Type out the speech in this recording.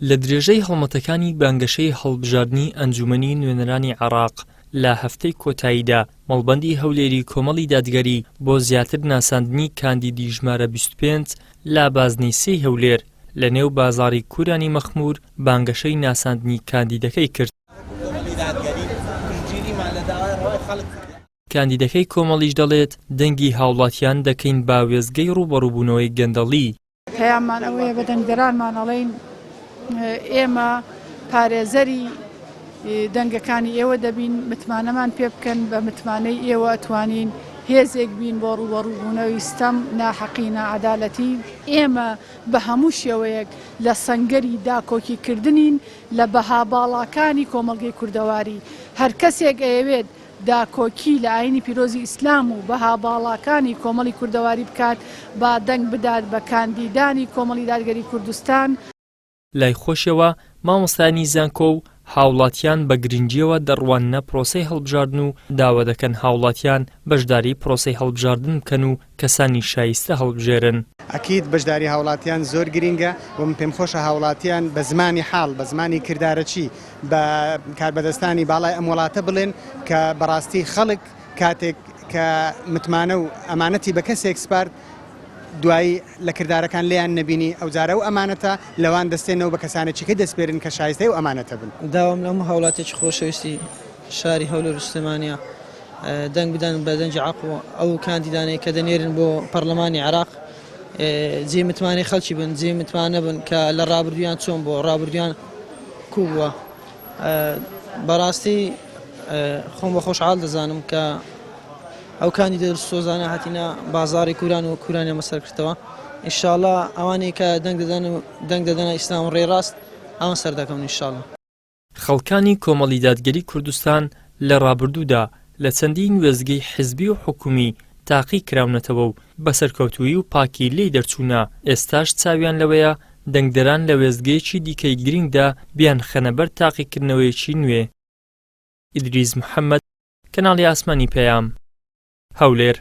لە درێژەی هەڵمەتەکانی بانگەشەی هەڵبژاردننی ئەنجومەنی نوێنەرانی عێراق لە هەفتەی کۆتاییدا مەڵبەندی هەولێری کۆمەڵی دادگەری بۆ زیاتر ناساندنی کاندیدی ژمارە 25 لا بازنەی 3 هەولێر لە نێو بازاڕی کورانی مەخمور بانگەشەی ناساندنی کاندیدەکەی کرد. کاندیدەکەی کۆمەڵیش دەڵێت دەنگی هاوڵاتیان دەکەین با وێزگەی ڕوبەڕووبوونەوەی گەندەڵی. پەیامان ئەوەیە بە دەنگدەرانمان ئەڵێین ئێمە پارێزەری دەنگەکانی ئێوە دەبین، متمانەمان پێ بکەن، بە متمانەی ئێوە ئەتوانین هێزێک بین بۆ ڕوبەڕووبوونەوەی ستەم ناحەقی نائەدالەتی. ئێمە بە هەموو شێوەیەک لە سەنگەری داکۆکیکردنین لە بەها باڵاکانی کۆمەڵگەی کوردەواری. هەر کەسێک ئەیەوێت داکۆکی لە ئاینی پیرۆزی ئیسلام و بەها باڵاکانی کۆمەڵی کوردەواری بکات با دەنگ بدات بە کاندیدانی کۆمەڵی دادگەری کوردستان. لای خۆشەوە مامۆستانی زانکۆ و هاوڵاتیان بە گرنگیەوە دەڕواننە پرۆسەی هەڵبژاردن و داوا دەکەن هاوڵاتیان بەشداری پرۆسەی هەڵبژاردن بکەن و کەسانی شایستە هەڵبژێرن. ئەکید بەشداری هاوڵاتیان زۆر گرینگە و من پێم خۆشە هاوڵاتیان بە زمانی حاڵ بە زمانی کردارەچی بە کاربەدەستانی باڵای ئەم وڵاتە بڵێن کە بەڕاستی خەڵک کاتێک کە متمانە و ئەمانەتی بە کەسێک سپارد دوایی لە کردارەکان لیان نەبینی ئەو جارە و ئەمانەتە لەوان دەستێنەوە بە کەسانێکی کە دەستپێرن کە شایستەی و ئەمانەتە بن. داوام لەم هاوڵاتێکی خۆشەویستی شاری هەولێر و سلێمانیا دەنگ بدەن بە دەنگی عەقڵ و ئەو کاندیدانەی کە دەنێرن بۆ پەرلەمانی عێراق جێ متمانەی خەڵکی بن، جێ متمانە بن کە لە ڕابردویان چۆن بۆ ڕابردویان کوو بووە. بەڕاستی خۆم بە خۆشحاڵ دەزانم کە ئەو کاندیدە سۆزانە هاتیە بازاڕی کوران و کورانیان مەسەر کردەوە. ئینشاڵڵا ئەوانەی کە دەنگ دەدەنە ئیسلام و ڕێڕاست ئەوان سەر دەکەون ئینشاڵڵا. خەڵکانی کۆمەڵی دادگەری کوردستان لە ڕابردوودا لە چەندین وێزگەی حیزبی و حکومی تاقی کراونەتەوە و بەسەرکەوتووی و پاکی لێی دەرچوونە. ئێستاش چاویان لەوەیە دەنگدەران لە وێزگەیەکی دیکەی گرنگدا بیان خەنەبەر تاقیکردنەوەیەکی نوێ. ئیدریس محەممەد، کەناڵی ئاسمانی پەیام، هەولێر.